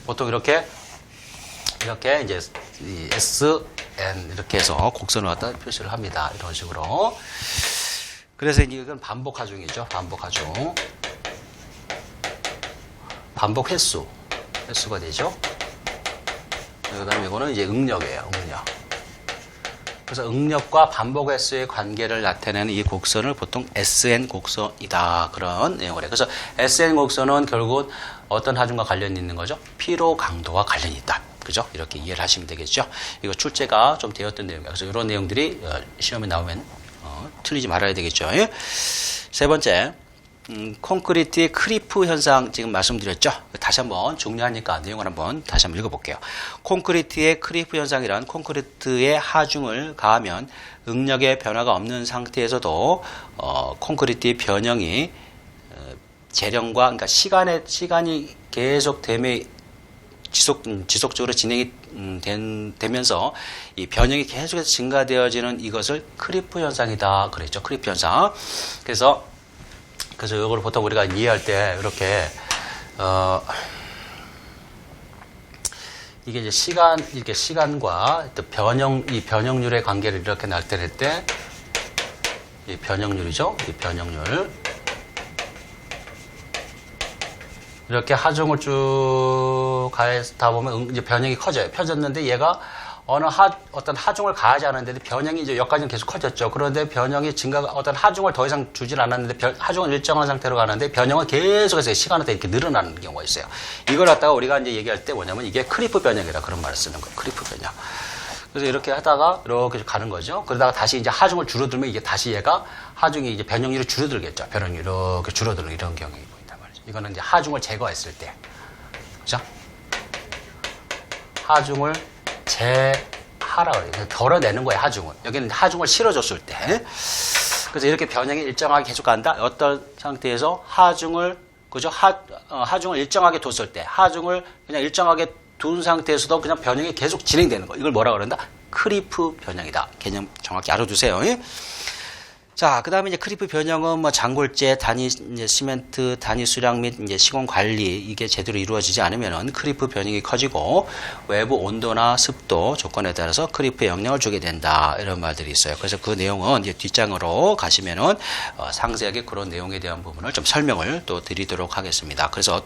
보통 이렇게 이제 이 S, N 이렇게 해서 곡선을 갖다 표시를 합니다. 이런 식으로. 그래서 이건 반복 하중이죠. 반복 하중. 반복 횟수가 되죠. 그 다음에 이거는 이제 응력이에요. 응력. 그래서 응력과 반복 횟수의 관계를 나타내는 이 곡선을 보통 SN 곡선이다. 그런 내용을 해요. 그래서 SN 곡선은 결국은 어떤 하중과 관련이 있는 거죠? 피로 강도와 관련이 있다. 그죠? 이렇게 이해를 하시면 되겠죠? 이거 출제가 좀 되었던 내용이에요. 그래서 이런 내용들이 시험에 나오면 틀리지 말아야 되겠죠? 세 번째, 콘크리트의 크리프 현상 지금 말씀드렸죠? 다시 한번 중요하니까 내용을 한번 다시 한번 읽어볼게요. 콘크리트의 크리프 현상이란 콘크리트의 하중을 가하면 응력의 변화가 없는 상태에서도 콘크리트의 변형이 재령과 그러니까 시간이 계속 지속적으로 진행이 되면서 이 변형이 계속해서 증가되어지는 이것을 크리프 현상이다. 그랬죠. 크리프 현상. 그래서 이걸 보통 우리가 이해할 때 이렇게 이게 이제 시간과 또 이 변형률의 관계를 이렇게 나타낼 때 이 변형률이죠. 이 변형률. 이렇게 하중을 쭉 가다 보면 이제 변형이 커져요. 펴졌는데 얘가 어떤 하중을 가하지 않았는데 변형이 이제 여기까지는 계속 커졌죠. 그런데 변형이 어떤 하중을 더 이상 주질 않았는데 하중은 일정한 상태로 가는데 변형은 계속해서 시간에 이렇게 늘어나는 경우가 있어요. 이걸 갖다가 우리가 이제 얘기할 때 뭐냐면 이게 크리프 변형이라 그런 말을 쓰는 거예요. 크리프 변형. 그래서 이렇게 하다가 이렇게 가는 거죠. 그러다가 다시 이제 하중을 줄어들면 이게 다시 얘가 하중이 이제 변형률이 줄어들겠죠. 변형률이 이렇게 줄어드는 이런 경향이 보인단 말이죠. 이거는 이제 하중을 제거했을 때. 그죠? 하중을 제하라 그래요. 덜어내는 거예요, 하중은. 여기는 하중을 실어줬을 때. 그래서 이렇게 변형이 일정하게 계속 간다. 어떤 상태에서 하중을, 그죠? 하중을 일정하게 뒀을 때, 하중을 그냥 일정하게 둔 상태에서도 그냥 변형이 계속 진행되는 거. 이걸 뭐라 그런다? 크리프 변형이다. 개념 정확히 알아두세요. 자, 그 다음에 이제 크리프 변형은 뭐 장골재, 단위 이제 시멘트, 단위 수량 및 이제 시공 관리 이게 제대로 이루어지지 않으면은 크리프 변형이 커지고 외부 온도나 습도 조건에 따라서 크리프에 영향을 주게 된다. 이런 말들이 있어요. 그래서 그 내용은 이제 뒷장으로 가시면은 상세하게 그런 내용에 대한 부분을 좀 설명을 또 드리도록 하겠습니다. 그래서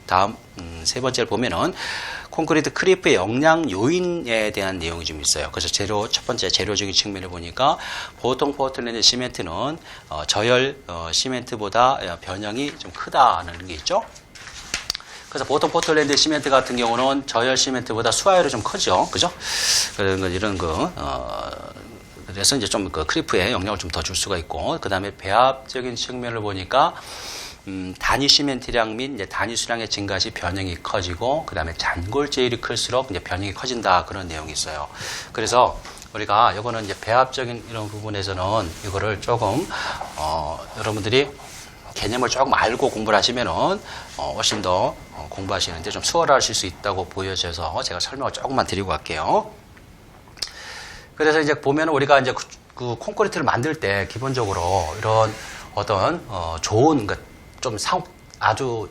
다음 세 번째를 보면은 콘크리트 크리프의 영향 요인에 대한 내용이 좀 있어요. 그래서 첫 번째 재료적인 측면을 보니까 보통 포틀랜드 시멘트는 저열 시멘트보다 변형이 좀 크다는 게 있죠. 그래서 보통 포틀랜드 시멘트 같은 경우는 저열 시멘트보다 수하율이 좀 크죠. 그죠? 이런 그래서 이제 좀 그 크리프에 영향을 좀 더 줄 수가 있고, 그 다음에 배합적인 측면을 보니까 단위 시멘트량 및 이제 단위 수량의 증가 시 변형이 커지고, 그 다음에 잔골재율이 클수록 이제 변형이 커진다. 그런 내용이 있어요. 그래서 우리가 이거는 이제 배합적인 이런 부분에서는 이거를 조금, 여러분들이 개념을 조금 알고 공부를 하시면은, 훨씬 더 공부하시는데 좀 수월하실 수 있다고 보여져서 제가 설명을 조금만 드리고 갈게요. 그래서 이제 보면 우리가 이제 그 콘크리트를 만들 때 기본적으로 이런 어떤, 좋은, 좀 아주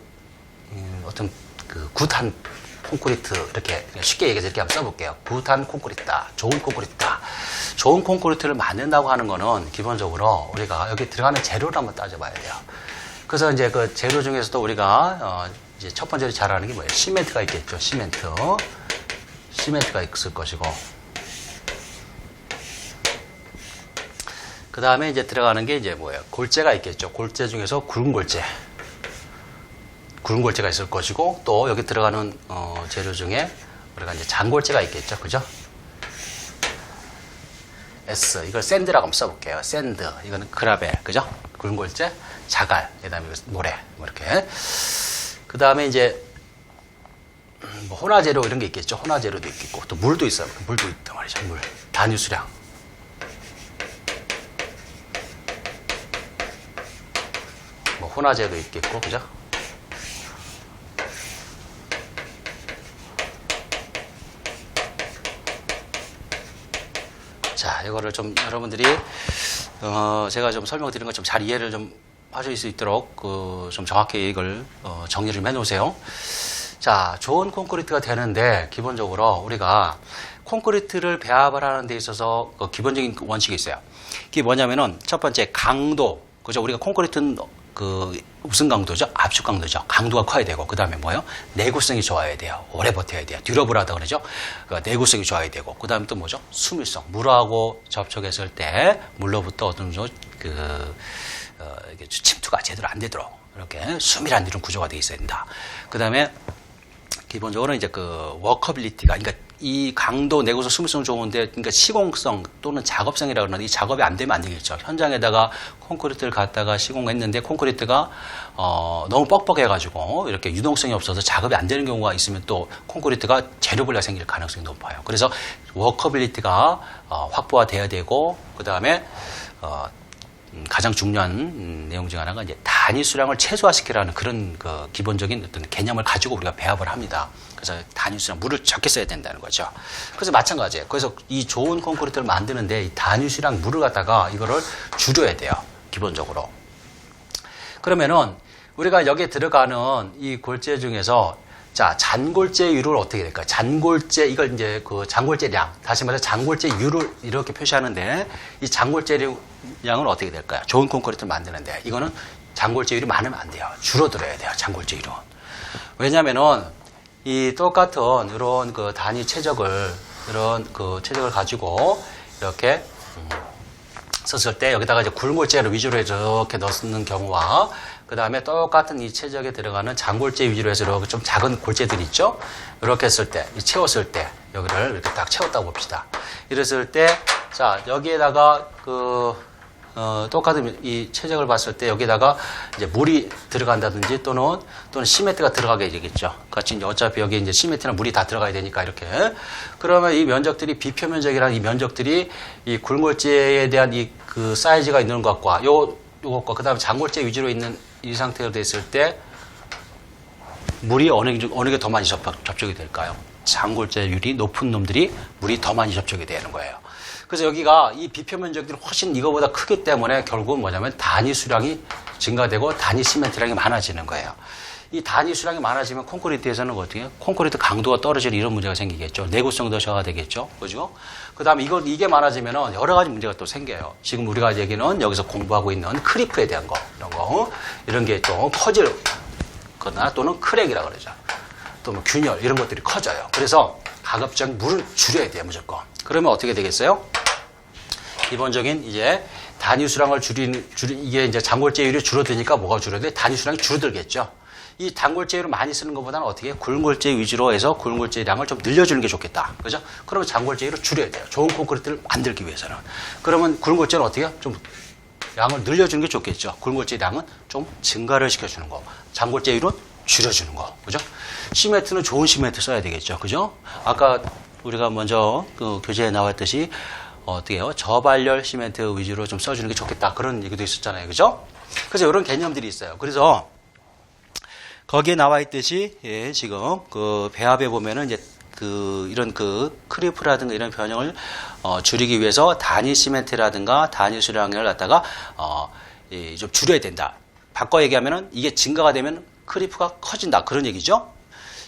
어떤 그 굿한 콘크리트 이렇게 쉽게 얘기해서 이렇게 한번 써볼게요. 굿한 콘크리트다. 좋은 콘크리트다. 좋은 콘크리트를 만든다고 하는 거는 기본적으로 우리가 여기 들어가는 재료를 한번 따져봐야 돼요. 그래서 이제 그 재료 중에서도 우리가 이제 첫 번째로 잘 아는 게 뭐예요? 시멘트가 있겠죠. 시멘트가 있을 것이고, 그 다음에 이제 들어가는 게 이제 뭐예요? 골재가 있겠죠. 골재 중에서 굵은 골재가 있을 것이고, 또 여기 들어가는 재료 중에 우리가 이제 잔골재가 있겠죠. 그죠? S. 이걸 샌드라고 한번 써볼게요. 샌드. 이거는 그라벨. 그죠? 굵은 골재, 자갈. 그 다음에 모래. 뭐 이렇게. 그 다음에 이제 뭐 혼화재료 이런 게 있겠죠. 혼화재료도 있겠고, 또 물도 있어요. 물도 있단 말이죠. 물. 단위 수량. 혼화재도 있겠고, 그죠? 자, 이거를 좀 여러분들이, 제가 좀 설명드린 거 좀 잘 이해를 좀 하실 수 있도록, 좀 정확히 이걸, 정리를 좀 해놓으세요. 자, 좋은 콘크리트가 되는데 기본적으로 우리가 콘크리트를 배합을 하는 데 있어서 그 기본적인 원칙이 있어요. 이게 뭐냐면은 첫 번째 강도, 그죠? 우리가 콘크리트는 그 무슨 강도죠? 압축 강도죠. 강도가 커야 되고 그 다음에 뭐요? 내구성이 좋아야 돼요. 오래 버텨야 돼요. 듀러블하다 그러죠. 그러니까 내구성이 좋아야 되고 그 다음에 또 뭐죠? 수밀성. 물하고 접촉했을 때 물로부터 어떤 이게 침투가 제대로 안 되도록 이렇게 수밀한 이런 구조가 되어 있어야 된다. 그 다음에 기본적으로 이제 그 워커빌리티가, 그러니까 이 강도, 내구성, 수밀성 좋은데, 그러니까 시공성 또는 작업성이라고 그러는데 이 작업이 안 되면 안 되겠죠. 현장에다가 콘크리트를 갖다가 시공했는데 콘크리트가 너무 뻑뻑해가지고 이렇게 유동성이 없어서 작업이 안 되는 경우가 있으면 또 콘크리트가 재료불량 생길 가능성이 높아요. 그래서 워커빌리티가 확보가 돼야 되고, 그 다음에 가장 중요한 내용 중 하나가 이제 단위 수량을 최소화시키라는 그런 그 기본적인 어떤 개념을 가지고 우리가 배합을 합니다. 그래서 단위 수량, 물을 적게 써야 된다는 거죠. 그래서 마찬가지예요. 그래서 이 좋은 콘크리트를 만드는데 이 단위 수량 물을 갖다가 이거를 줄여야 돼요. 기본적으로. 그러면은 우리가 여기에 들어가는 이 골재 중에서 자, 잔골재율을 어떻게 될까요? 잔골재, 이걸 이제 그 잔골재량, 다시 말해서 잔골재율을 이렇게 표시하는데 이 잔골재량은 어떻게 될까요? 좋은 콘크리트를 만드는데 이거는 잔골재율이 많으면 안 돼요. 줄어들어야 돼요. 잔골재율은. 왜냐면은 이 똑같은 이런 그 단위 최적을, 이런 그 최적을 가지고 이렇게 썼을 때 여기다가 이제 굴골재를 위주로 해서 이렇게 넣는 경우와 그 다음에 똑같은 이 최적에 들어가는 잔골재 위주로 해서 이렇게 좀 작은 골재들 있죠? 이렇게 했을 때, 채웠을 때, 여기를 이렇게 딱 채웠다고 봅시다. 이랬을 때, 자, 여기에다가 똑같은 이 최적을 봤을 때 여기다가 이제 물이 들어간다든지 또는 시멘트가 들어가게 되겠죠. 같이 이제 어차피 여기 이제 시멘트나 물이 다 들어가야 되니까 이렇게. 그러면 이 면적들이 비표 면적이라는 이 면적들이 이 굴골재에 대한 이 그 사이즈가 있는 것과 요것과 그 다음에 잔골재 위주로 있는 이 상태로 됐을 때 물이 어느 게 더 많이 접촉이 될까요? 잔골재율이 높은 놈들이 물이 더 많이 접촉이 되는 거예요. 그래서 여기가 이 비표 면적들이 훨씬 이거보다 크기 때문에 결국은 뭐냐면 단위 수량이 증가되고 단위 시멘트량이 많아지는 거예요. 이 단위 수량이 많아지면 콘크리트에서는 어떻게 해요? 콘크리트 강도가 떨어지는 이런 문제가 생기겠죠. 내구성도 저하가 되겠죠. 그죠? 그 다음에 이게 많아지면 여러 가지 문제가 또 생겨요. 지금 우리가 얘기는 여기서 공부하고 있는 크리프에 대한 거, 이런 게 좀 커질 거나 또는 크랙이라고 그러죠. 또 뭐 균열, 이런 것들이 커져요. 그래서 가급적 물을 줄여야 돼요, 무조건. 그러면 어떻게 되겠어요? 기본적인 이제 단위 수량을 이게 이제 잔골재율이 줄어드니까 뭐가 줄어들어요? 단위 수량이 줄어들겠죠. 이 단골재율을 많이 쓰는 것보다는 어떻게 해요? 굴골재 위주로 해서 굴골재량을 좀 늘려주는 게 좋겠다. 그죠? 그러면 잔골재율을 줄여야 돼요. 좋은 콘크리트를 만들기 위해서는. 그러면 굴골재는 어떻게 해요? 좀 양을 늘려주는 게 좋겠죠. 굴골재량은 좀 증가를 시켜주는 거. 잔골재율은 줄여주는 거. 그죠? 시멘트는 좋은 시멘트 써야 되겠죠. 그죠? 아까 우리가 먼저 그 교재에 나왔듯이 어떻게 해요? 저발열 시멘트 위주로 좀 써주는 게 좋겠다. 그런 얘기도 있었잖아요. 그죠? 그래서 이런 개념들이 있어요. 그래서 거기에 나와 있듯이, 예, 지금, 그, 배합에 보면은 이제 이런 크리프라든가 이런 변형을, 줄이기 위해서 단위 시멘트라든가 단위 수량을 갖다가, 좀 줄여야 된다. 바꿔 얘기하면은 이게 증가가 되면 크리프가 커진다. 그런 얘기죠.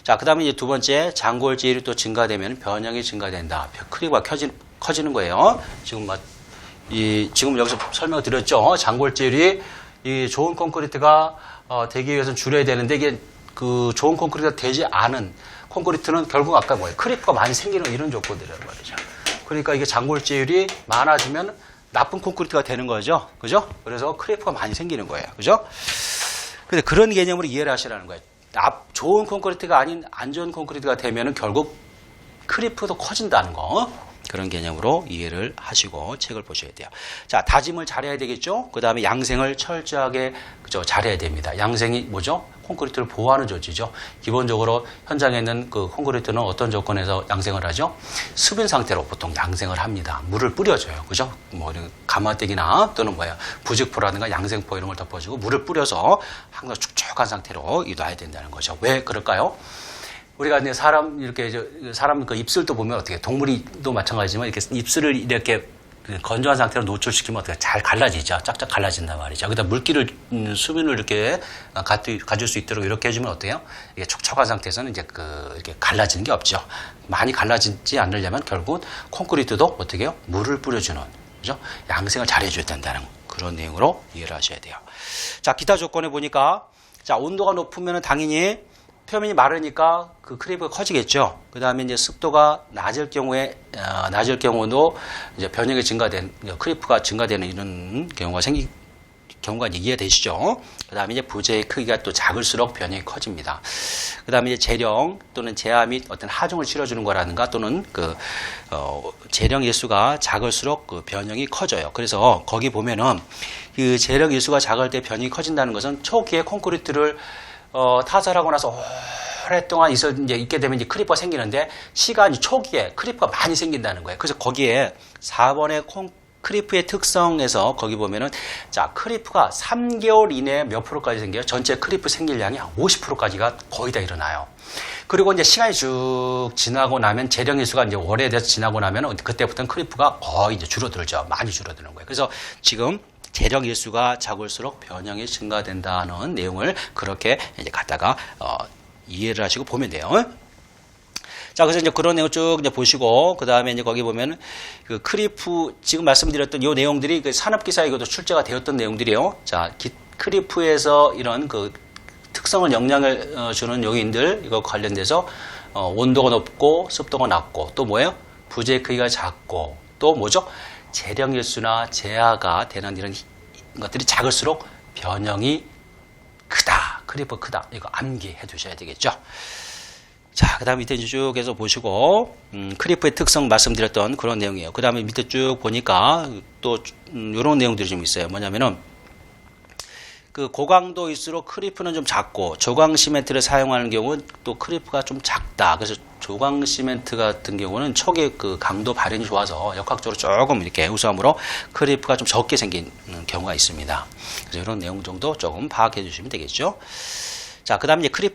자, 그 다음에 이제 두 번째, 잔골재율이 또 증가되면 변형이 증가된다. 크리프가 커지는 거예요. 지금 지금 여기서 설명을 드렸죠. 잔골재율이 이 좋은 콘크리트가 되기 위해서는 줄여야 되는데 이게 그 좋은 콘크리트가 되지 않은 콘크리트는 결국 아까 뭐예요? 크리프가 많이 생기는 이런 조건들이란 말이죠. 그러니까 이게 잔골재율이 많아지면 나쁜 콘크리트가 되는 거죠. 그죠? 그래서 크리프가 많이 생기는 거예요. 그죠? 근데 그런 개념으로 이해를 하시라는 거예요. 좋은 콘크리트가 아닌 안 좋은 콘크리트가 되면은 결국 크리프도 커진다는 거. 그런 개념으로 이해를 하시고 책을 보셔야 돼요. 자, 다짐을 잘해야 되겠죠? 그 다음에 양생을 철저하게 잘해야 됩니다. 양생이 뭐죠? 콘크리트를 보호하는 조치죠. 기본적으로 현장에 있는 그 콘크리트는 어떤 조건에서 양생을 하죠? 수분 상태로 보통 양생을 합니다. 물을 뿌려줘요. 그죠? 뭐, 가마떼기나 또는 부직포라든가 양생포 이런 걸 덮어주고 물을 뿌려서 항상 축축한 상태로 놔야 된다는 거죠. 왜 그럴까요? 우리가 이제 사람 그 입술도 보면 어떻게 동물이도 마찬가지지만 이렇게 입술을 이렇게 건조한 상태로 노출시키면 어떻게 잘 갈라지죠. 쫙쫙 갈라진단 말이죠. 그다음 물기를 수분을 이렇게 가질 수 있도록 이렇게 해주면 어때요? 이게 촉촉한 상태에서는 이제 이렇게 갈라지는 게 없죠. 많이 갈라지지 않으려면 결국 콘크리트도 어떻게 해요? 물을 뿌려주는, 그죠? 양생을 잘 해줘야 된다는 그런 내용으로 이해를 하셔야 돼요. 자, 기타 조건에 보니까, 자, 온도가 높으면 당연히 표면이 마르니까 그 크리프가 커지겠죠. 그 다음에 이제 습도가 낮을 경우도 이제 변형이 크리프가 증가되는 이런 경우가 이해되시죠? 그 다음에 이제 부재의 크기가 또 작을수록 변형이 커집니다. 그 다음에 이제 재령 또는 제하 및 어떤 하중을 실어주는 거라든가 또는 재령 일수가 작을수록 그 변형이 커져요. 그래서 거기 보면은 그 재령 일수가 작을 때 변형이 커진다는 것은 초기에 콘크리트를 타설하고 나서 오랫동안 있게 되면 이제 크리퍼가 생기는데 시간이 초기에 크리퍼가 많이 생긴다는 거예요. 그래서 거기에 4번의 크리프의 특성에서 거기 보면은 자, 크리프가 3개월 이내에 몇 프로까지 생겨요? 전체 크리프 생길량이 한 50%까지가 거의 다 일어나요. 그리고 이제 시간이 쭉 지나고 나면 재령일수가 이제 오래돼서 지나고 나면 그때부터는 크리프가 거의 이제 줄어들죠. 많이 줄어드는 거예요. 그래서 지금 재령 일수가 작을수록 변형이 증가된다는 내용을 그렇게 이제 갖다가 이해를 하시고 보면 돼요. 자, 그래서 이제 그런 내용 쭉 이제 보시고, 그 다음에 이제 거기 보면 그 크리프, 지금 말씀드렸던 이 내용들이 그 산업기사에 이것도 출제가 되었던 내용들이에요. 자, 크리프에서 이런 그 특성을 영향을 주는 요인들, 이거 관련돼서 온도가 높고, 습도가 낮고, 또 뭐예요? 부재 크기가 작고, 또 뭐죠? 재령일수나 재하가 되는 이런 것들이 작을수록 변형이 크다. 크리프 크다. 이거 암기해 두셔야 되겠죠. 자, 그 다음에 밑에 쭉 해서 보시고, 크리프의 특성 말씀드렸던 그런 내용이에요. 그 다음에 밑에 쭉 보니까 또, 이런 내용들이 좀 있어요. 뭐냐면은, 그 고강도일수록 크리프는 좀 작고, 조광 시멘트를 사용하는 경우는 또 크리프가 좀 작다. 그래서 조광 시멘트 같은 경우는 초기 그 강도 발현이 좋아서 역학적으로 조금 이렇게 우수함으로 크리프가 좀 적게 생긴 경우가 있습니다. 그래서 이런 내용 정도 조금 파악해 주시면 되겠죠. 자, 그 다음에 이제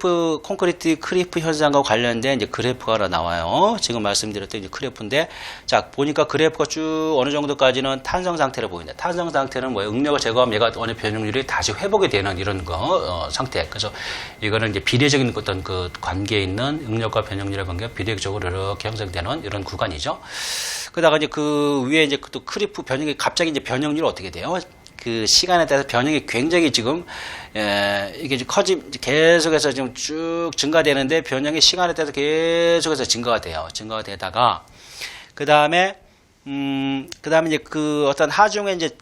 콘크리트 크리프 현상과 관련된 이제 그래프가 나와요. 지금 말씀드렸던 이제 그래프인데, 자, 보니까 그래프가 쭉 어느 정도까지는 탄성 상태를 보인다. 탄성 상태는 뭐예요? 응력을 제거하면 얘가 어느 변형률이 다시 회복이 되는 이런 상태. 그래서 이거는 이제 비례적인 어떤 그 관계에 있는 응력과 변형률의 관계가 비례적으로 이렇게 형성되는 이런 구간이죠. 그러다가 이제 그 위에 이제 또 크리프 변형이 갑자기 이제 변형률이 어떻게 돼요? 그 시간에 따라서 변형이 굉장히 지금 이게 계속해서 지금 쭉 증가되는데 변형이 시간에 따라서 계속해서 증가가 돼요. 증가가 되다가 그 다음에 이제 그 어떤 하중에 이제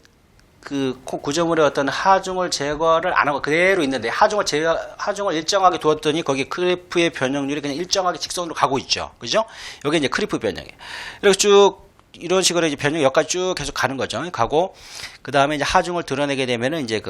그 구조물의 어떤 하중을 제거를 안 하고 그대로 있는데 하중을 일정하게 두었더니 거기 크리프의 변형률이 그냥 일정하게 직선으로 가고 있죠. 그죠? 여기 이제 크리프 변형이에요. 이렇게 쭉 이런 식으로 이제 변형 여기까지 쭉 계속 가는 거죠. 가고 그 다음에 이제 하중을 드러내게 되면은 이제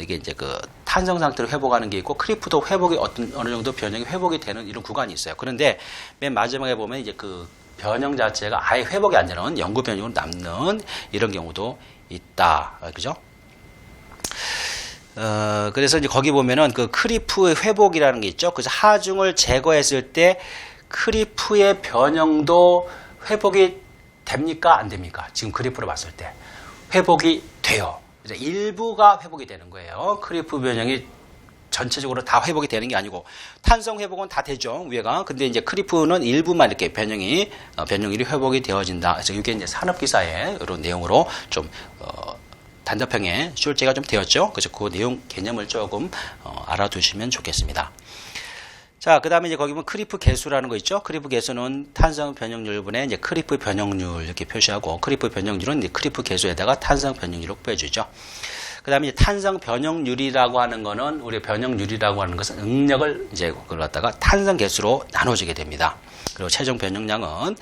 이게 이제 그 탄성 상태로 회복하는 게 있고 크리프도 회복이 어느 정도 변형이 회복이 되는 이런 구간이 있어요. 그런데 맨 마지막에 보면 이제 그 변형 자체가 아예 회복이 안 되는 영구 변형으로 남는 이런 경우도 있다. 그죠? 그래서 이제 거기 보면은 그 크리프의 회복이라는 게 있죠. 그래서 하중을 제거했을 때 크리프의 변형도 회복이 됩니까? 안 됩니까? 지금 그래프로 봤을 때 회복이 돼요. 이제 일부가 회복이 되는 거예요. 크리프 변형이 전체적으로 다 회복이 되는 게 아니고 탄성 회복은 다 되죠. 위에가. 근데 이제 크리프는 일부만 이렇게 변형률이 회복이 되어진다. 그래서 이게 이제 산업기사의 이런 내용으로 좀 단답형의 출제가 좀 되었죠. 그래서 그 내용 개념을 조금 알아두시면 좋겠습니다. 자, 그 다음에 이제 거기 보면 크리프 개수라는 거 있죠? 크리프 개수는 탄성 변형률분의 이제 크리프 변형률 이렇게 표시하고, 크리프 변형률은 이제 크리프 개수에다가 탄성 변형률로 빼주죠. 그 다음에 이제 탄성 변형률이라고 하는 거는, 우리 변형률이라고 하는 것은 응력을 이제 그걸 갖다가 탄성 개수로 나눠주게 됩니다. 그리고 최종 변형량은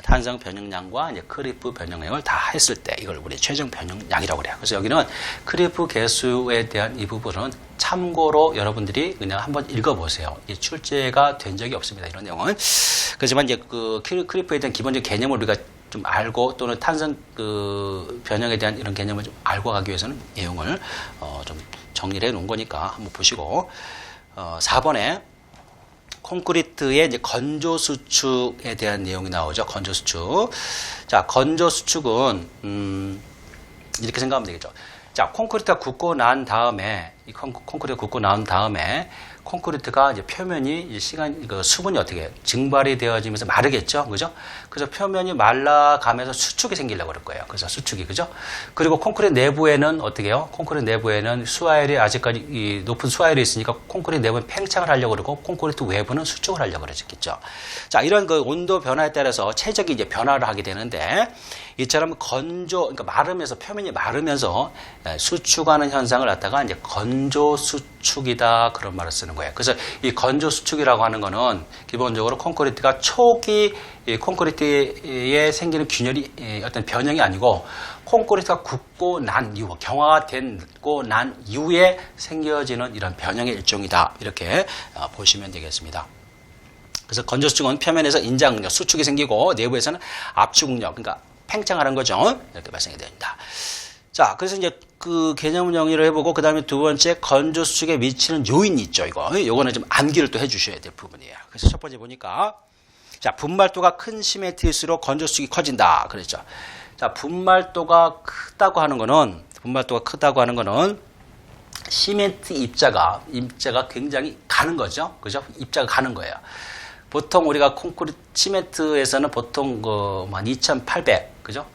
탄성 변형량과 이제 크리프 변형량을 다 했을 때 이걸 우리 최종 변형량이라고 그래요. 그래서 여기는 크리프 개수에 대한 이 부분은 참고로 여러분들이 그냥 한번 읽어보세요. 이 출제가 된 적이 없습니다. 이런 내용은. 그렇지만 이제 그 크리프에 대한 기본적인 개념을 우리가 좀 알고 또는 탄성 그 변형에 대한 이런 개념을 좀 알고 가기 위해서는 내용을 좀 정리를 해 놓은 거니까 한번 보시고 4번에 콘크리트의 이제 건조 수축에 대한 내용이 나오죠. 건조 수축. 자, 건조 수축은 이렇게 생각하면 되겠죠. 자, 콘크리트가 굳고 난 다음에 이 콘크리트가 굳고 난 다음에 콘크리트가 이제 표면이 이제 수분이 어떻게 증발이 되어지면서 마르겠죠, 그죠? 그래서 표면이 말라가면서 수축이 생기려고 그럴 거예요. 그래서 수축이, 그죠? 그리고 콘크리트 내부에는 어떻게 해요? 콘크리트 내부에는 수화열이 아직까지 이 높은 수화열이 있으니까 콘크리트 내부는 팽창을 하려고 그러고 콘크리트 외부는 수축을 하려고 그러겠죠. 자, 이런 그 온도 변화에 따라서 최적이 이제 변화를 하게 되는데 이처럼 건조, 그러니까 마르면서 표면이 마르면서 수축하는 현상을 갖다가 이제 건조 수축이다 그런 말을 쓰는 거예요. 그래서 이 건조 수축이라고 하는 거는 기본적으로 콘크리트가 초기 콘크리트에 생기는 균열이 어떤 변형이 아니고 콘크리트가 굳고 난 이후, 경화가 되고 난 이후에 생겨지는 이런 변형의 일종이다. 이렇게 보시면 되겠습니다. 그래서 건조 수축은 표면에서 인장 응력, 수축이 생기고 내부에서는 압축 응력, 그러니까 팽창하는 거죠. 이렇게 발생이 됩니다. 자, 그래서 이제 그 개념 정리를 해보고 그 다음에 두 번째 건조 수축에 미치는 요인이 있죠. 요거는 좀 암기를 또 해주셔야 될 부분이에요. 그래서 첫 번째 보니까 자, 분말도가 큰 시멘트일수록 건조 수축이 커진다. 그랬죠. 자, 분말도가 크다고 하는 거는 시멘트 입자가 굉장히 가는 거죠. 그죠? 입자가 가는 거예요. 보통 우리가 콘크리트 시멘트에서는 보통 그 2,800 그죠?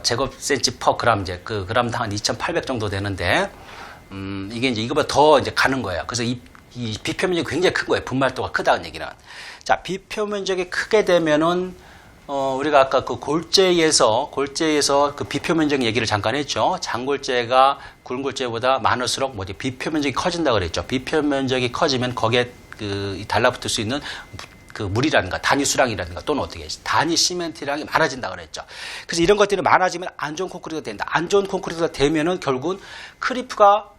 제곱센치 퍼 그램 이제 그 그램당 한 2,800 정도 되는데 이게 이제 이거보다 더 이제 가는 거예요. 그래서 이 비표면적이 굉장히 큰 거예요. 분말도가 크다는 얘기는. 자, 비표면적이 크게 되면은 우리가 아까 그 골재에서 그 비표면적 얘기를 잠깐 했죠. 장골재가 굵은골재보다 많을수록 비표면적이 커진다 그랬죠. 비표면적이 커지면 거기에 그 달라붙을 수 있는 그 물이라든가 단위 수량이라든가 또는 어떻게 단위 시멘트량이 많아진다 그랬죠. 그래서 이런 것들이 많아지면 안 좋은 콘크리트가 된다. 안 좋은 콘크리트가 되면은 결국은 크리프가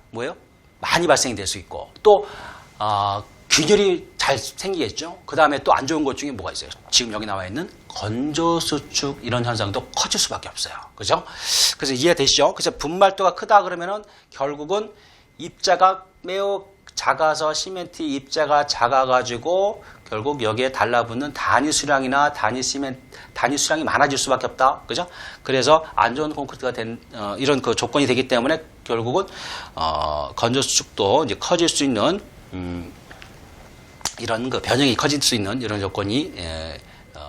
많이 발생이 될 수 있고 또 균열이 잘 생기겠죠. 그 다음에 또 안 좋은 것 중에 뭐가 있어요? 지금 여기 나와 있는 건조수축 이런 현상도 커질 수밖에 없어요. 그죠? 그래서 이해되시죠? 그래서 분말도가 크다 그러면은 결국은 입자가 매우 작아서 시멘트 입자가 작아가지고 결국 여기에 달라붙는 단위 수량이나 단위 수량이 많아질 수밖에 없다. 그죠? 그래서 안 좋은 콘크리트가 된 이런 그 조건이 되기 때문에 결국은 건조수축도 이제 커질 수 있는 이런 그 변형이 커질 수 있는 이런 조건이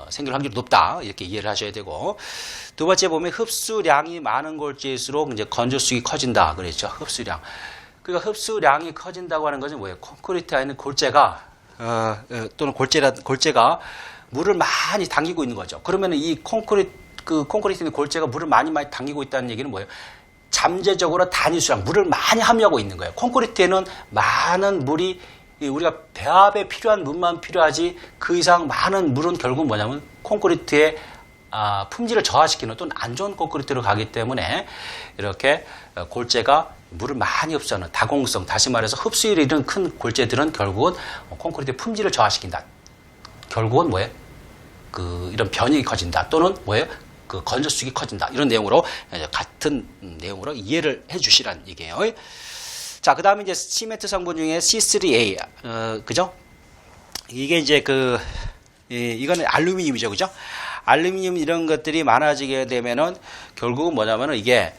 생길 확률이 높다. 이렇게 이해를 하셔야 되고. 두 번째 보면 흡수량이 많은 골재일수록 이제 건조수축이 커진다. 그랬죠. 흡수량. 그러니까 흡수량이 커진다고 하는 것은 뭐예요? 콘크리트 안에 골재가 또는 골재가 물을 많이 당기고 있는 거죠. 그러면 이 콘크리트의 골재가 물을 많이 당기고 있다는 얘기는 뭐예요? 잠재적으로 단위 수량, 물을 많이 함유하고 있는 거예요. 콘크리트에는 많은 물이 우리가 배합에 필요한 물만 필요하지 그 이상 많은 물은 결국 뭐냐면 콘크리트의 품질을 저하시키는 또는 안 좋은 콘크리트로 가기 때문에 이렇게 골재가 물을 많이 흡수하는 다공성, 다시 말해서 흡수율이 이런 큰 골재들은 결국은 콘크리트의 품질을 저하시킨다. 결국은 뭐예요? 이런 변형이 커진다. 또는 뭐예요? 건조수축이 커진다. 이런 내용으로 같은 내용으로 이해를 해주시라는 얘기예요. 자, 그 다음에 이제 시멘트 성분 중에 C3A, 그죠? 이게 이제 이거는 알루미늄이죠, 그죠? 알루미늄 이런 것들이 많아지게 되면은 결국은 뭐냐면은 이게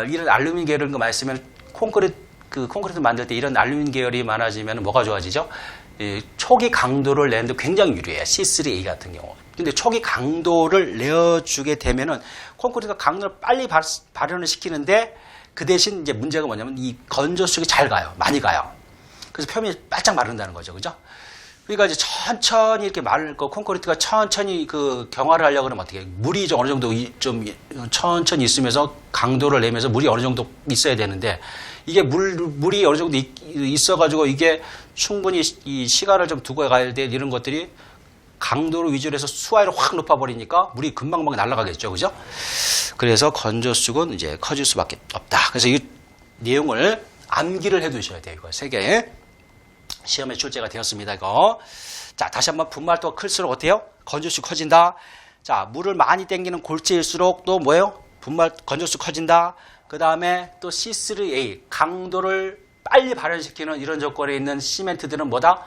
이런 알루미늄 계열 거 많이 쓰면 콘크리트 만들 때 이런 알루미늄 계열이 많아지면 뭐가 좋아지죠? 초기 강도를 내는데 굉장히 유리해요. C3A 같은 경우. 근데 초기 강도를 내어주게 되면은 콘크리트가 강도를 빨리 발현을 시키는데 그 대신 이제 문제가 뭐냐면 이 건조수축이 잘 가요. 많이 가요. 그래서 표면이 바짝 마른다는 거죠. 그죠? 그러니까 이제 천천히 이렇게 콘크리트가 천천히 경화를 하려고 그러면 어떻게 물이 어느 정도 좀 천천히 있으면서 강도를 내면서 물이 어느 정도 있어야 되는데 이게 물이 어느 정도 있어가지고 이게 충분히 이 시간을 좀 두고 가야 돼 이런 것들이 강도를 위주로 해서 수화율을 확 높아버리니까 물이 금방 날아가겠죠. 그죠? 그래서 건조수축은 이제 커질 수밖에 없다. 그래서 이 내용을 암기를 해 두셔야 돼요. 이거 3개. 시험에 출제가 되었습니다. 이거. 자, 다시 한번 분말도가 클수록 어때요? 건조수축 커진다. 자, 물을 많이 땡기는 골재일수록 또 뭐예요? 건조수축 커진다. 그 다음에 또 C3A, 강도를 빨리 발현시키는 이런 조건에 있는 시멘트들은 뭐다?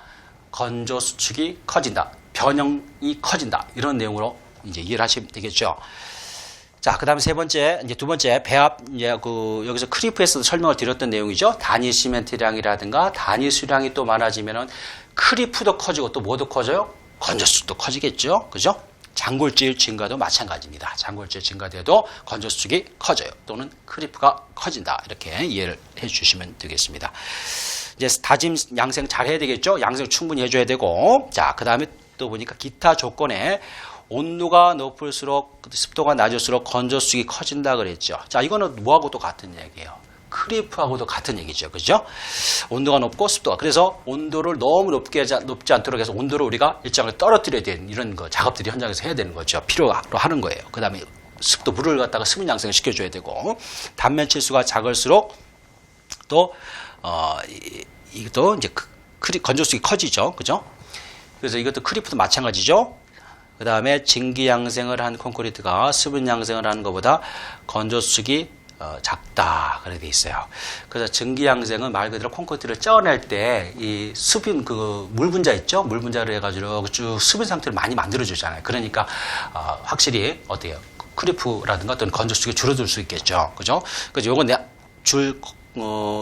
건조 수축이 커진다. 변형이 커진다. 이런 내용으로 이제 이해를 하시면 되겠죠. 자, 그 다음에 세 번째, 이제 두 번째, 배합, 이제 여기서 크리프에서도 설명을 드렸던 내용이죠. 단위 시멘트량이라든가 단위 수량이 또 많아지면은 크리프도 커지고 또 뭐도 커져요? 건조수도 커지겠죠. 그죠? 장골질 증가도 마찬가지입니다. 장골질 증가돼도 건조수축이 커져요. 또는 크리프가 커진다. 이렇게 이해를 해 주시면 되겠습니다. 이제 다짐 양생 잘 해야 되겠죠. 양생 충분히 해줘야 되고. 자, 그 다음에 또 보니까 기타 조건에 온도가 높을수록 습도가 낮을수록 건조수축이 커진다 그랬죠. 자, 이거는 뭐하고도 같은 얘기예요. 크리프하고도 같은 얘기죠. 그죠? 온도가 높고 습도가. 그래서 온도를 너무 높지 않도록 해서 온도를 우리가 일정을 떨어뜨려야 되는 이런 거 작업들이 현장에서 해야 되는 거죠. 필요로 하는 거예요. 그 다음에 습도 물을 갖다가 수분 양성을 시켜줘야 되고 단면 치수가 작을수록 또 이것도 이제 건조수축이 커지죠. 그죠? 그래서 이것도 크리프도 마찬가지죠. 그 다음에 증기 양생을 한 콘크리트가 수분 양생을 하는 것보다 건조수축이 작다. 그렇게 돼 있어요. 그래서 증기 양생은 말 그대로 콘크리트를 쪄낼 때 이 수분 물 분자 있죠? 물 분자를 해가지고 쭉 수분 상태를 많이 만들어주잖아요. 그러니까 확실히 어때요? 크리프라든가 어떤 건조수축이 줄어들 수 있겠죠. 그죠? 그래서 요건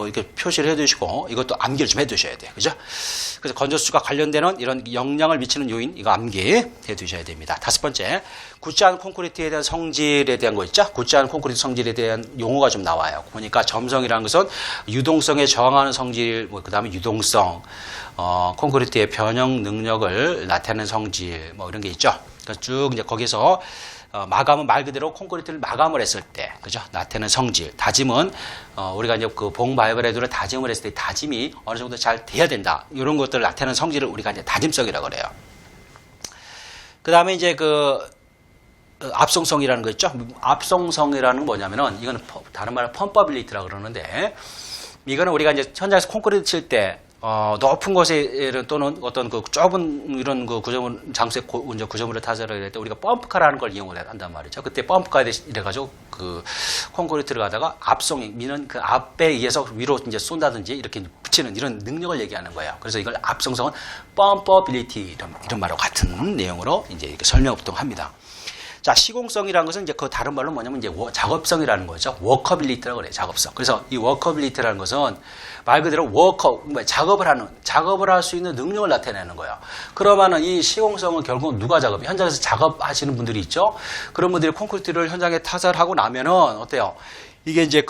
이렇게 표시를 해두시고 이것도 암기를 좀 해두셔야 돼요. 그죠? 그래서 건조수축과 관련되는 이런 영향을 미치는 요인 이거 암기해 두셔야 됩니다. 다섯 번째, 굳지 않은 콘크리트에 대한 성질에 대한 거 있죠? 굳지 않은 콘크리트 성질에 대한 용어가 좀 나와요. 보니까 점성이라는 것은 유동성에 저항하는 성질, 그 다음에 유동성, 콘크리트의 변형 능력을 나타내는 성질, 이런 게 있죠. 그러니까 쭉 이제 거기서 마감은 말 그대로 콘크리트를 마감을 했을 때, 그죠? 나타내는 성질. 다짐은, 우리가 이제 그 봉바이브레드를 다짐을 했을 때 다짐이 어느 정도 잘 돼야 된다. 이런 것들을 나타내는 성질을 우리가 이제 다짐성이라고 그래요. 그 다음에 이제 압송성이라는 거 있죠? 압송성이라는 건 뭐냐면은, 이거는 다른 말로 펌퍼빌리티라고 그러는데, 이거는 우리가 이제 현장에서 콘크리트 칠 때, 높은 곳에 또는 어떤 좁은 이런 구조물, 장소에 구조물을 타설을 할 때 우리가 펌프카라는 걸 이용을 한단 말이죠. 그때 펌프카 이래가지고 콘크리트를 가다가 압송이 미는 그 압에 의해서 위로 이제 쏜다든지 이렇게 붙이는 이런 능력을 얘기하는 거예요. 그래서 이걸 압송성은 펌퍼빌리티 이런 말과 같은 내용으로 이제 이렇게 설명합니다. 자, 시공성이라는 것은 이제 그 다른 말로 뭐냐면 이제 작업성이라는 거죠. 워커빌리티라고 그래요. 작업성. 그래서 이 워커빌리티라는 것은 말 그대로 작업을 할 수 있는 능력을 나타내는 거예요. 그러면은 이 시공성은 결국 누가 현장에서 작업하시는 분들이 있죠. 그런 분들이 콘크리트를 현장에 타설하고 나면은 어때요? 이게 이제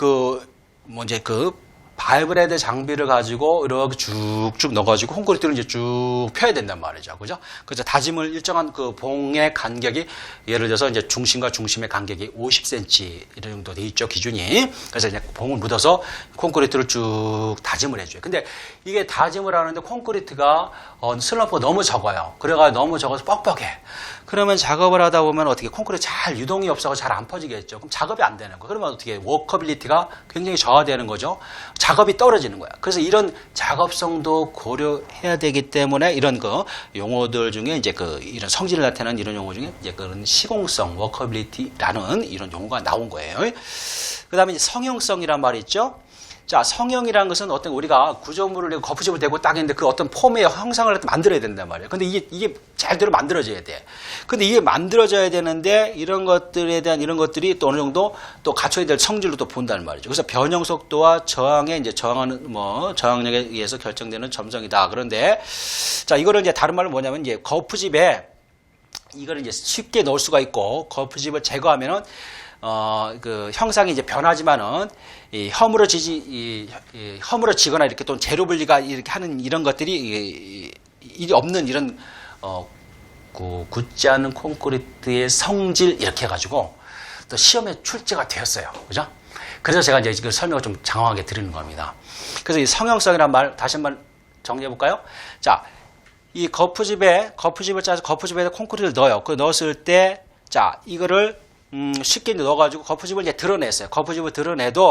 바이브레드 장비를 가지고 이렇게 쭉쭉 넣어가지고 콘크리트를 이제 쭉 펴야 된단 말이죠. 그죠? 그래서 다짐을 일정한 그 봉의 간격이 예를 들어서 이제 중심과 중심의 간격이 50cm 이런 정도 돼 있죠. 기준이. 그래서 이제 봉을 묻어서 콘크리트를 쭉 다짐을 해줘요. 근데 이게 다짐을 하는데 콘크리트가 슬럼프가 너무 적어요. 그래가지고 너무 적어서 뻑뻑해. 그러면 작업을 하다 보면 어떻게 콘크리트 잘 유동이 없어서 잘 안 퍼지겠죠. 그럼 작업이 안 되는 거예요. 그러면 어떻게 워커빌리티가 굉장히 저하되는 거죠. 작업이 떨어지는 거야. 그래서 이런 작업성도 고려해야 되기 때문에 이런 용어들 중에 이제 이런 성질을 나타내는 이런 용어 중에 이제 그런 시공성, 워커빌리티라는 이런 용어가 나온 거예요. 그 다음에 이제 성형성이란 말이 있죠. 자, 성형이라는 것은 어떤 우리가 구조물을 거푸집을 대고 딱 했는데 그 어떤 폼의 형상을 만들어야 된단 말이에요. 근데 이게 잘대로 만들어져야 돼. 근데 이게 만들어져야 되는데 이런 것들에 대한 이런 것들이 또 어느 정도 또 갖춰야 될 성질로 또 본다는 말이죠. 그래서 변형 속도와 저항에 이제 저항력에 의해서 결정되는 점성이다. 그런데 자, 이거를 이제 다른 말로 뭐냐면 이제 거푸집에 이거를 이제 쉽게 넣을 수가 있고 거푸집을 제거하면은 형상이 이제 변하지만은, 허물어지거나 이렇게 또 재료 분리가 이렇게 하는 이런 것들이, 일이 없는 이런, 굳지 않은 콘크리트의 성질 이렇게 해가지고 또 시험에 출제가 되었어요. 그죠? 그래서 제가 이제 그 설명을 좀 장황하게 드리는 겁니다. 그래서 이 성형성이라는 말, 다시 한번 정리해 볼까요? 자, 이 거푸집을 짜서 거푸집에다 콘크리트를 넣어요. 넣었을 때, 자, 이거를 쉽게 넣어가지고 거푸집을 이제 드러냈어요. 거푸집을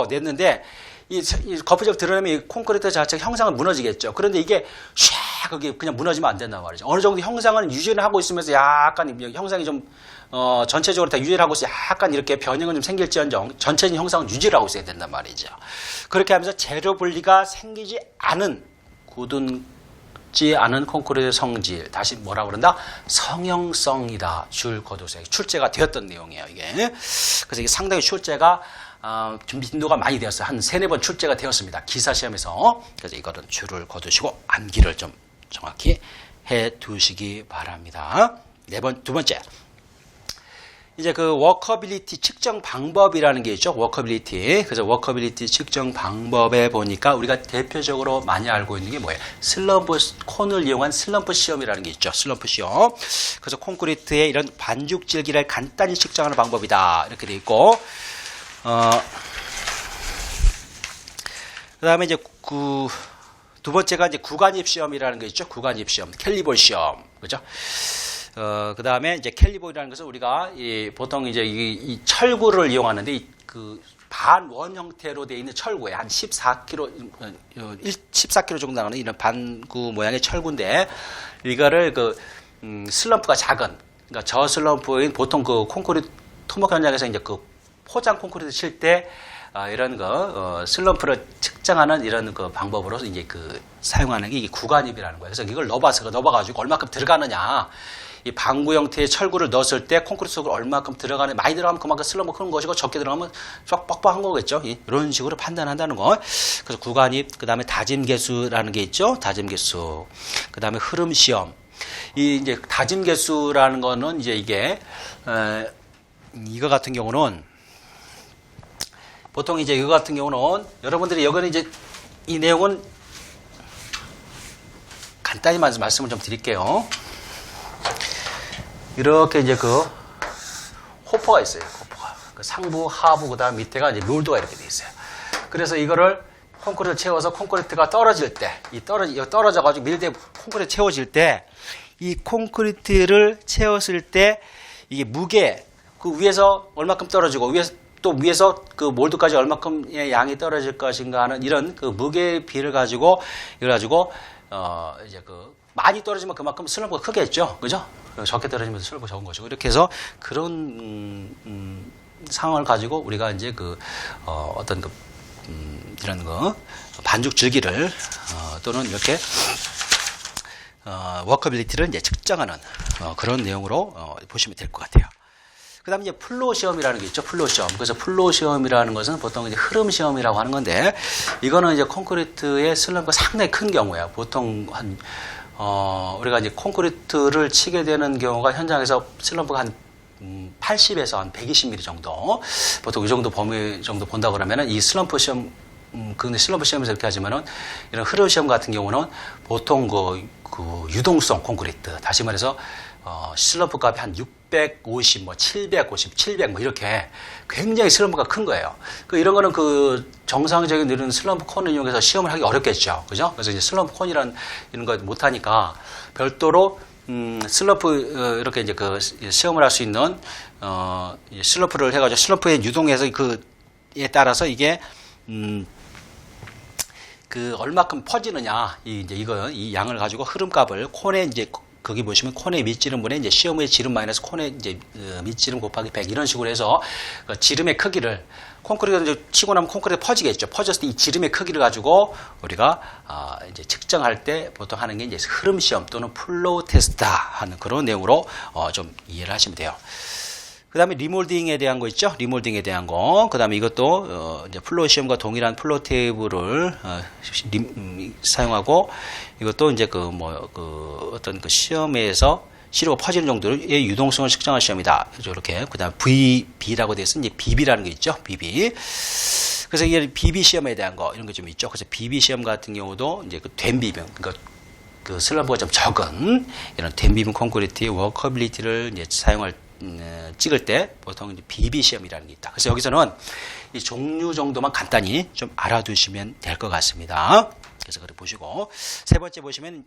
냈는데 이 거푸집을 드러내면 이 콘크리트 자체 형상은 무너지겠죠. 그런데 이게 그게 그냥 무너지면 안 된단 말이죠. 어느 정도 형상을 유지를 하고 있으면서 약간 형상이 좀 전체적으로 다 유지를 하고 있어요. 약간 이렇게 변형은 좀 생길지언정 전체적인 형상은 유지를 하고 있어야 된단 말이죠. 그렇게 하면서 재료 분리가 생기지 않은 굳은 쉽지 않은 콘크리트의 성질, 다시 뭐라고 그런다? 성형성이다. 줄 거두세요. 출제가 되었던 내용이에요, 이게. 그래서 이게 상당히 출제가 좀 빈도가 많이 되었어요. 한 3-4번 출제가 되었습니다. 기사 시험에서. 그래서 이거는 줄을 거두시고 암기를 좀 정확히 해 두시기 바랍니다. 두 번째. 이제 그 워커빌리티 측정 방법이라는 게 있죠. 워커빌리티. 그래서 워커빌리티 측정 방법에 보니까 우리가 대표적으로 많이 알고 있는 게 뭐예요? 슬럼프, 콘을 이용한 슬럼프 시험이라는 게 있죠. 슬럼프 시험. 그래서 콘크리트의 이런 반죽 질기를 간단히 측정하는 방법이다. 이렇게 돼 있고, 그 다음에 이제 두 번째가 이제 구간입 시험이라는 게 있죠. 구간입 시험. 캘리볼 시험. 그죠? 그 다음에 이제 캘리볼이라는 것은 우리가 보통 이제 이 철구를 이용하는데 그 반원 형태로 되어 있는 철구에 한 14kg, 14kg 정도 나가는 이런 반구 모양의 철구인데 이거를 슬럼프가 작은, 그러니까 저 슬럼프인 보통 그 콘크리트 토목 현장에서 이제 그 포장 콘크리트 칠 때 이런 슬럼프를 측정하는 이런 그 방법으로 이제 사용하는 게 이게 구간입이라는 거예요. 그래서 이걸 넣어가지고 얼마큼 들어가느냐. 이 방구 형태의 철구를 넣었을 때 콘크리트 속으로 얼마큼 들어가는, 많이 들어가면 그만큼 슬럼프 크는 것이고 적게 들어가면 쫙 뻑뻑한 거겠죠. 이런 식으로 판단한다는 거. 그래서 구간입, 그 다음에 다짐 개수라는 게 있죠. 다짐 개수. 그 다음에 흐름 시험. 이제 다짐 개수라는 거는 이제 이게, 이거 같은 경우는 보통 이제 이거 같은 경우는 여러분들이 여기는 이제 이 내용은 간단히 말씀을 좀 드릴게요. 이렇게 이제 호퍼가 있어요. 호퍼가. 상부, 하부, 그 다음 밑에가 이제 롤드가 이렇게 돼 있어요. 그래서 이거를 콘크리트를 채워서 콘크리트가 떨어질 때, 떨어져가지고 밀대 콘크리트 채워질 때, 이 콘크리트를 채웠을 때, 이게 무게, 그 위에서 얼마큼 떨어지고, 위에서 그 몰드까지 얼마큼의 양이 떨어질 것인가 하는 이런 그 무게비를 가지고, 이걸 가지고, 이제 많이 떨어지면 그만큼 슬럼프가 크겠죠. 그죠? 적게 떨어지면 슬럼프가 적은 것이고. 이렇게 해서 그런, 상황을 가지고 우리가 이제 어떤 이런 반죽 줄기를, 또는 이렇게, 워커빌리티를 이제 측정하는, 그런 내용으로, 보시면 될 것 같아요. 그 다음에 이제 플로우 시험이라는 게 있죠. 플로우 시험. 그래서 플로우 시험이라는 것은 보통 이제 흐름 시험이라고 하는 건데, 이거는 이제 콘크리트의 슬럼프가 상당히 큰 경우예요. 보통 우리가 이제 콘크리트를 치게 되는 경우가 현장에서 슬럼프가 한 80에서 한 120mm 정도. 보통 이 정도 범위 정도 본다 그러면은 이 슬럼프 시험, 근데 슬럼프 시험에서 이렇게 하지만은 이런 흐름 시험 같은 경우는 보통 유동성 콘크리트. 다시 말해서 슬럼프 값이 한 650, 750, 700 이렇게 굉장히 슬럼프가 큰 거예요. 이런 거는 정상적인 이런 슬럼프 콘을 이용해서 시험을 하기 어렵겠죠. 그죠? 그래서 이제 슬럼프 콘이라는 이런 거 못하니까 별도로 슬럼프 이렇게 이제 시험을 할 수 있는 슬럼프를 해가지고 슬럼프의 유동에서 그에 따라서 이게 얼마큼 퍼지느냐 이 양을 가지고 흐름값을 콘에 이제 거기 보시면 콘의 밑지름분에 이제 시험의 지름 마이너스 콘의 이제 밑지름 곱하기 100 이런 식으로 해서 지름의 크기를 콘크리트 치고 나면 콘크리트 퍼지겠죠. 퍼졌을 때 이 지름의 크기를 가지고 우리가 이제 측정할 때 보통 하는 게 이제 흐름 시험 또는 플로우 테스트다 하는 그런 내용으로 좀 이해를 하시면 돼요. 그 다음에 리몰딩에 대한 거 있죠? 리몰딩에 대한 거. 그 다음에 이것도 이제 플로우 시험과 동일한 플로우 테이블을 사용하고 이것도 이제 어떤 시험에서 시료가 퍼지는 정도의 유동성을 측정할 시험이다. 이렇게. 그 다음에 VB라고 되어 있으면 이제 BB라는 게 있죠? BB. 그래서 이게 BB 시험에 대한 거 이런 게 좀 있죠. 그래서 BB 시험 같은 경우도 이제 된 비빔, 그러니까 슬럼프가 좀 적은 이런 된 비빔 콘크리트의 워커빌리티를 이제 찍을 때 보통 이제 BB 시험이라는 게 있다. 그래서 여기서는 이 종류 정도만 간단히 좀 알아두시면 될 것 같습니다. 그래서 그걸 보시고 세 번째 보시면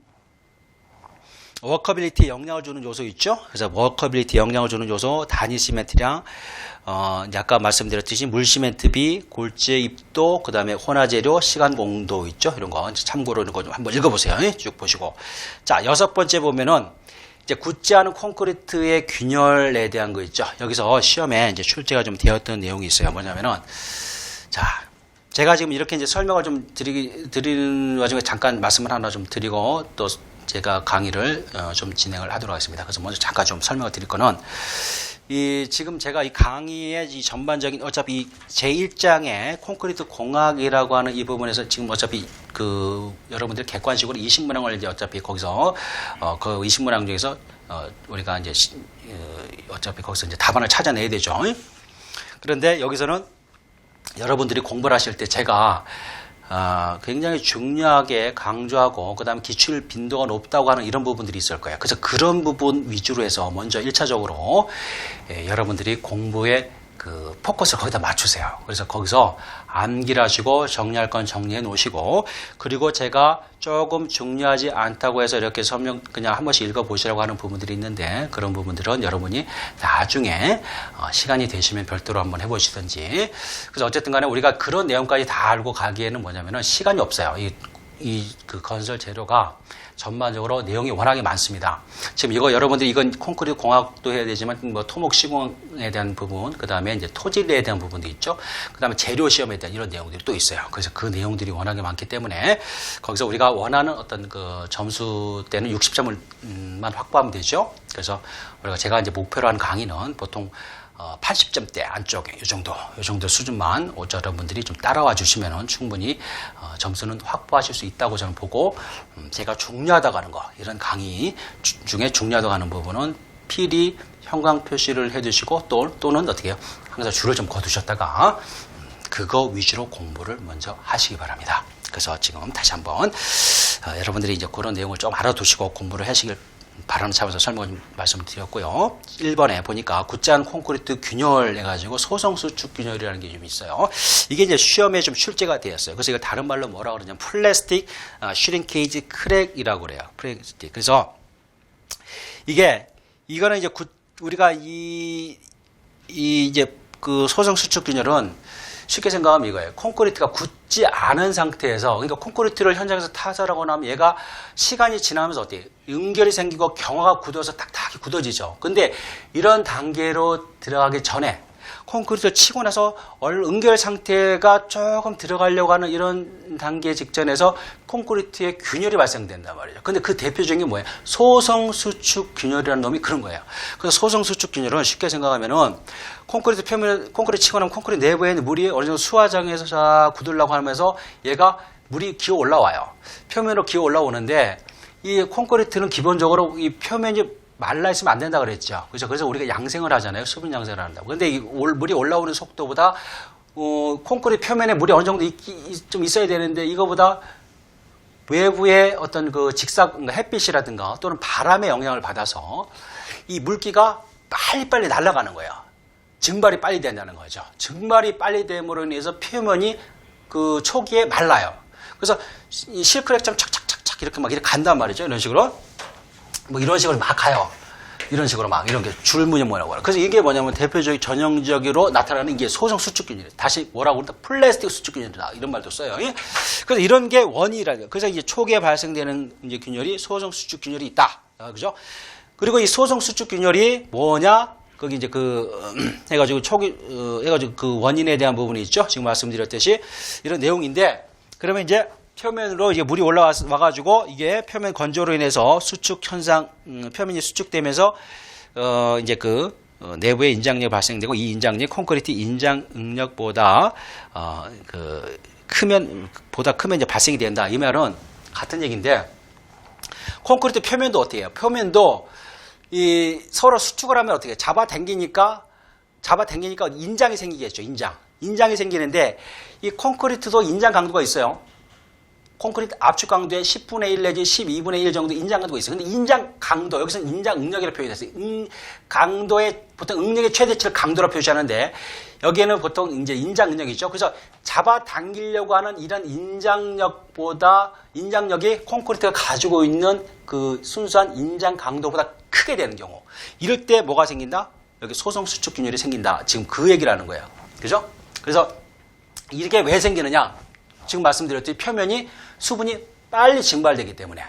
워커빌리티에 영향을 주는 요소 있죠. 그래서 워커빌리티 영향을 주는 요소 단위 시멘트량, 이제 아까 말씀드렸듯이 물 시멘트비, 골재 입도, 그 다음에 혼화재료, 시간 공도 있죠. 이런 거 참고로 이런 거 좀 한번 읽어보세요. 쭉 보시고 자 6번째 보면은 이제 굳지 않은 콘크리트의 균열에 대한 거 있죠. 여기서 시험에 이제 출제가 좀 되었던 내용이 있어요. 뭐냐면은 자. 제가 지금 이렇게 이제 설명을 좀 드리는 와중에 잠깐 말씀을 하나 좀 드리고 또 제가 강의를 좀 진행을 하도록 하겠습니다. 그래서 먼저 잠깐 좀 설명을 드릴 거는 지금 제가 이 강의의 이 전반적인 어차피 제1장의 콘크리트 공학이라고 하는 이 부분에서 지금 어차피 여러분들 객관식으로 20문항을 이제 어차피 거기서 그 20문항 중에서 우리가 이제 어차피 거기서 이제 답안을 찾아내야 되죠. 그런데 여기서는 여러분들이 공부를 하실 때 제가 굉장히 중요하게 강조하고 그 다음에 기출 빈도가 높다고 하는 이런 부분들이 있을 거예요. 그래서 그런 부분 위주로 해서 먼저 1차적으로 여러분들이 공부에 그 포커스를 거기다 맞추세요. 그래서 거기서 암기를 하시고 정리할 건 정리해 놓으시고, 그리고 제가 조금 중요하지 않다고 해서 이렇게 설명 그냥 한 번씩 읽어보시라고 하는 부분들이 있는데, 그런 부분들은 여러분이 나중에 시간이 되시면 별도로 한번 해보시든지. 그래서 어쨌든 간에 우리가 그런 내용까지 다 알고 가기에는 뭐냐면은 시간이 없어요. 그 건설 재료가 전반적으로 내용이 워낙에 많습니다. 지금 이거 여러분들이 이건 콘크리트 공학도 해야 되지만 뭐 토목 시공에 대한 부분, 그 다음에 이제 토질에 대한 부분도 있죠. 그 다음에 재료 시험에 대한 이런 내용들이 또 있어요. 그래서 그 내용들이 워낙에 많기 때문에 거기서 우리가 원하는 어떤 그 점수 때는 60점을만 확보하면 되죠. 그래서 우리가 제가 이제 목표로 하는 강의는 보통 80점대 안쪽에 이 정도 수준만 여러분들이 좀 따라와 주시면 충분히 점수는 확보하실 수 있다고 저는 보고, 제가 중요하다고 하는 거, 이런 강의 중에 중요하다고 하는 부분은 필히 형광 표시를 해두시고 또는 어떻게 해요? 항상 줄을 좀 거두셨다가 그거 위주로 공부를 먼저 하시기 바랍니다. 그래서 지금 다시 한번 여러분들이 이제 그런 내용을 좀 알아두시고 공부를 하시길 바라는 차원에서 설명을 말씀을 드렸고요. 1번에 보니까 굳지않은 콘크리트 균열 해가지고 소성수축 균열이라는 게 좀 있어요. 이게 이제 시험에 좀 출제가 되었어요. 그래서 이거 다른 말로 뭐라고 그러냐면 플라스틱 슈링케이지 크랙이라고 그래요. 플라스틱. 그래서 이거는 이제 우리가 이제 그 소성수축 균열은 쉽게 생각하면 이거예요. 콘크리트가 굳지 않은 상태에서, 그러니까 콘크리트를 현장에서 타설하고 나면 얘가 시간이 지나면서 어때요? 응결이 생기고 경화가 굳어서 딱딱이 굳어지죠. 근데 이런 단계로 들어가기 전에 콘크리트를 치고 나서 응결 상태가 조금 들어가려고 하는 이런 단계 직전에서 콘크리트에 균열이 발생된단 말이죠. 근데 그 대표적인 게 뭐예요? 소성수축 균열이라는 놈이 그런 거예요. 그래서 소성수축 균열은 쉽게 생각하면은 콘크리트 표면에 콘크리트 치고 나면 콘크리트 내부에 있는 물이 어느 정도 수화장에서 자 굳으려고 하면서 얘가 물이 기어 올라와요. 표면으로 기어 올라오는데 이 콘크리트는 기본적으로 이 표면이 말라 있으면 안 된다 그랬죠. 그래서 우리가 양생을 하잖아요. 수분 양생을 한다고. 근데 이 물이 올라오는 속도보다 콘크리트 표면에 물이 어느 정도 좀 있어야 되는데 이거보다 외부의 어떤 그 햇빛이라든가 또는 바람의 영향을 받아서 이 물기가 빨리빨리 날아가는 거예요. 증발이 빨리 된다는 거죠. 증발이 빨리 됨으로 인해서 표면이 그 초기에 말라요. 그래서 이 실크랙처럼 착착착착 이렇게 간단 말이죠. 이런 식으로. 뭐 이런 식으로 막 가요. 이런 식으로 막 이런 게 줄무늬 뭐라고 해요. 그래서 이게 뭐냐면 대표적인 전형적으로 나타나는 이게 소성 수축균열이에요. 다시 뭐라고 그러다 플라스틱 수축균열이다 이런 말도 써요. 그래서 이런 게 원인이라는 거예요. 그래서 이제 초기에 발생되는 이제 균열이 소성 수축균열이 있다. 그죠? 그리고 이 소성 수축균열이 뭐냐? 거기 이제 해가지고 해가지고 그 원인에 대한 부분이 있죠. 지금 말씀드렸듯이 이런 내용인데, 그러면 이제 표면으로 이제 물이 올라와가지고 이게 표면 건조로 인해서 수축 현상, 표면이 수축되면서 이제 내부에 인장력이 발생되고, 이 인장력이 콘크리트 인장 응력보다 보다 크면 이제 발생이 된다. 이 말은 같은 얘기인데, 콘크리트 표면도 어떻게 해요? 표면도 서로 수축을 하면 어떻게 해요? 잡아당기니까 인장이 생기겠죠. 인장이 생기는데, 이 콘크리트도 인장 강도가 있어요. 콘크리트 압축 강도의 10분의 1 내지 12분의 1 정도 인장 강도가 있어요. 근데 인장 강도, 여기서는 인장 응력이라고 표현했어요. 강도의, 보통 응력의 최대치를 강도로 표시하는데, 여기에는 보통 이제 인장 응력이죠. 그래서 잡아당기려고 하는 이런 인장력이 콘크리트가 가지고 있는 그 순수한 인장 강도보다 크게 되는 경우. 이럴 때 뭐가 생긴다? 여기 소성 수축 균열이 생긴다. 지금 그 얘기를 하는 거예요. 그죠? 그래서 이게 왜 생기느냐? 지금 말씀드렸듯이 표면이 수분이 빨리 증발되기 때문에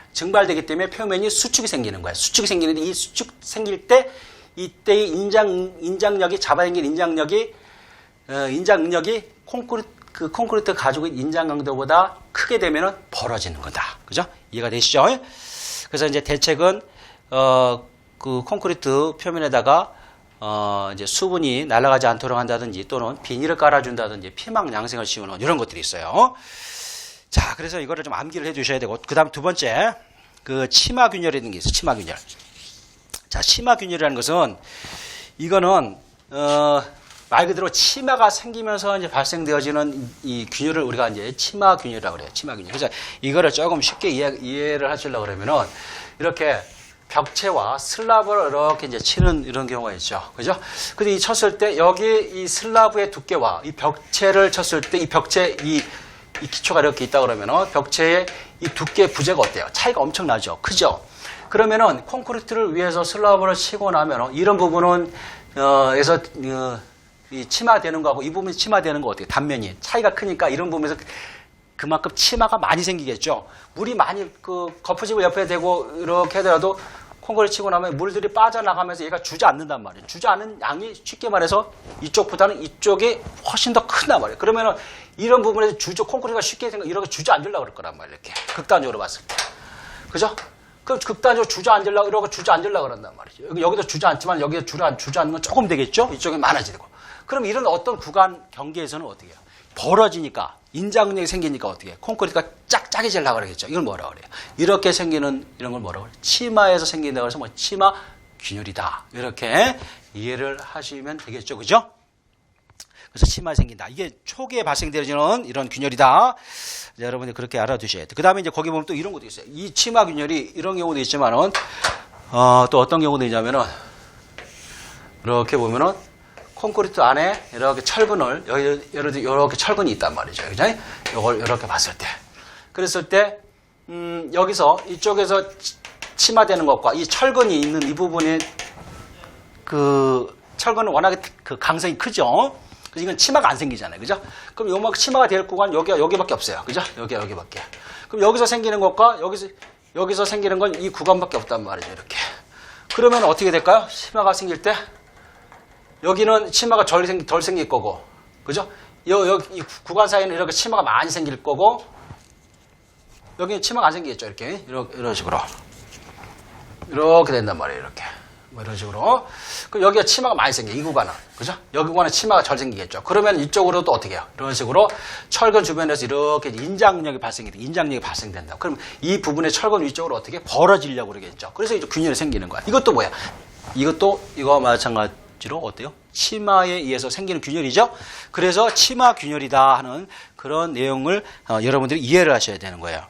표면이 수축이 생기는 거예요. 수축이 생기는데 이 수축 생길 때 이때의 인장력이 잡아당긴 인장력이 콘크리트가 가지고 있는 인장 강도보다 크게 되면은 벌어지는 거다. 그죠? 이해가 되시죠? 그래서 이제 대책은 그 콘크리트 표면에다가 이제 수분이 날아가지 않도록 한다든지 또는 비닐을 깔아준다든지 피막 양생을 씌우는 이런 것들이 있어요. 자, 그래서 이거를 좀 암기를 해주셔야 되고, 그 다음 두 번째, 그 치마균열이라는 게 있어요. 치마균열. 자, 치마균열이라는 것은 이거는 말 그대로 치마가 생기면서 이제 발생되어지는 이 균열을 우리가 이제 치마균열이라고 그래요. 치마균열. 그래서 이거를 조금 쉽게 이해를 하시려고 그러면은 이렇게 벽체와 슬라브를 이렇게 이제 치는 이런 경우가 있죠. 그죠? 근데 이 쳤을 때 여기 이 슬라브의 두께와 이 벽체를 쳤을 때 이 벽체 이 기초가 이렇게 있다 그러면은 벽체의 이 두께 부재가 어때요? 차이가 엄청나죠. 크죠? 그러면은 콘크리트를 위해서 슬라브를 치고 나면은 이런 부분은 이 치마되는 거하고 이 부분이 치마되는 거 어때요? 단면이 차이가 크니까 이런 부분에서 그만큼 치마가 많이 생기겠죠. 물이 많이 거푸집을 옆에 대고 이렇게 하더라도 콘크리트 치고 나면 물들이 빠져나가면서 얘가 주저앉는단 말이에요. 주저앉는 양이 쉽게 말해서 이쪽보다는 이쪽이 훨씬 더 크단 말이에요. 그러면은 이런 부분에서 콘크리트가 쉽게 이렇게 주저앉으려고 그럴 거란 말이에요. 이렇게 극단적으로 봤을 때. 그죠? 그럼 극단적으로 주저앉으려고 이러고 주저앉으려고 그런단 말이죠. 여기도 주저앉지만 여기서 주저앉는 건 조금 되겠죠? 이쪽이 많아지고. 그럼 이런 어떤 구간 경계에서는 어떻게 해요? 벌어지니까 인자근육이 생기니까 어떻게 해요? 콘크리트가 짝짝해지려고 그러겠죠. 이걸 뭐라고 그래요? 이렇게 생기는 이런 걸 뭐라고 그래요? 치마에서 생긴다고 해서 뭐 치마 균열이다. 이렇게 이해를 하시면 되겠죠. 그죠? 그래서 치마 생긴다. 이게 초기에 발생되어지는 이런 균열이다. 여러분들 그렇게 알아두셔야 돼요. 그 다음에 이제 거기 보면 또 이런 것도 있어요. 이 치마 균열이 이런 경우도 있지만은, 또 어떤 경우도 있냐면은, 이렇게 보면은, 콘크리트 안에 이렇게 철근을, 예를 들어 이렇게 철근이 있단 말이죠. 그죠? 이걸 이렇게 봤을 때. 그랬을 때, 여기서, 이쪽에서 치마되는 것과 이 철근이 있는 이 부분에 철근은 워낙에 그 강성이 크죠? 그래서 이건 치마가 안 생기잖아요. 그죠? 그럼 요만큼 치마가 될 구간 여기밖에 없어요. 그죠? 여기밖에. 그럼 여기서 생기는 것과 여기서 생기는 건 이 구간밖에 없단 말이죠. 이렇게. 그러면 어떻게 될까요? 치마가 생길 때 여기는 치마가 덜 생길 거고. 그죠? 이 구간 사이에는 이렇게 치마가 많이 생길 거고 여기는 치마가 안 생기겠죠. 이런 식으로. 이렇게 된단 말이에요. 이렇게. 뭐 이런 식으로. 그럼 여기가 치마가 많이 생겨, 이 구간은. 그죠? 여기 구간은 치마가 잘 생기겠죠. 그러면 이쪽으로 또 어떻게 해요? 이런 식으로 철근 주변에서 이렇게 인장력이 발생된다. 그럼 이 부분의 철근 위쪽으로 어떻게 벌어지려고 그러겠죠. 그래서 이제 균열이 생기는 거야. 이것도 뭐야? 이거와 마찬가지로 어때요? 치마에 의해서 생기는 균열이죠? 그래서 치마 균열이다 하는 그런 내용을 여러분들이 이해를 하셔야 되는 거예요.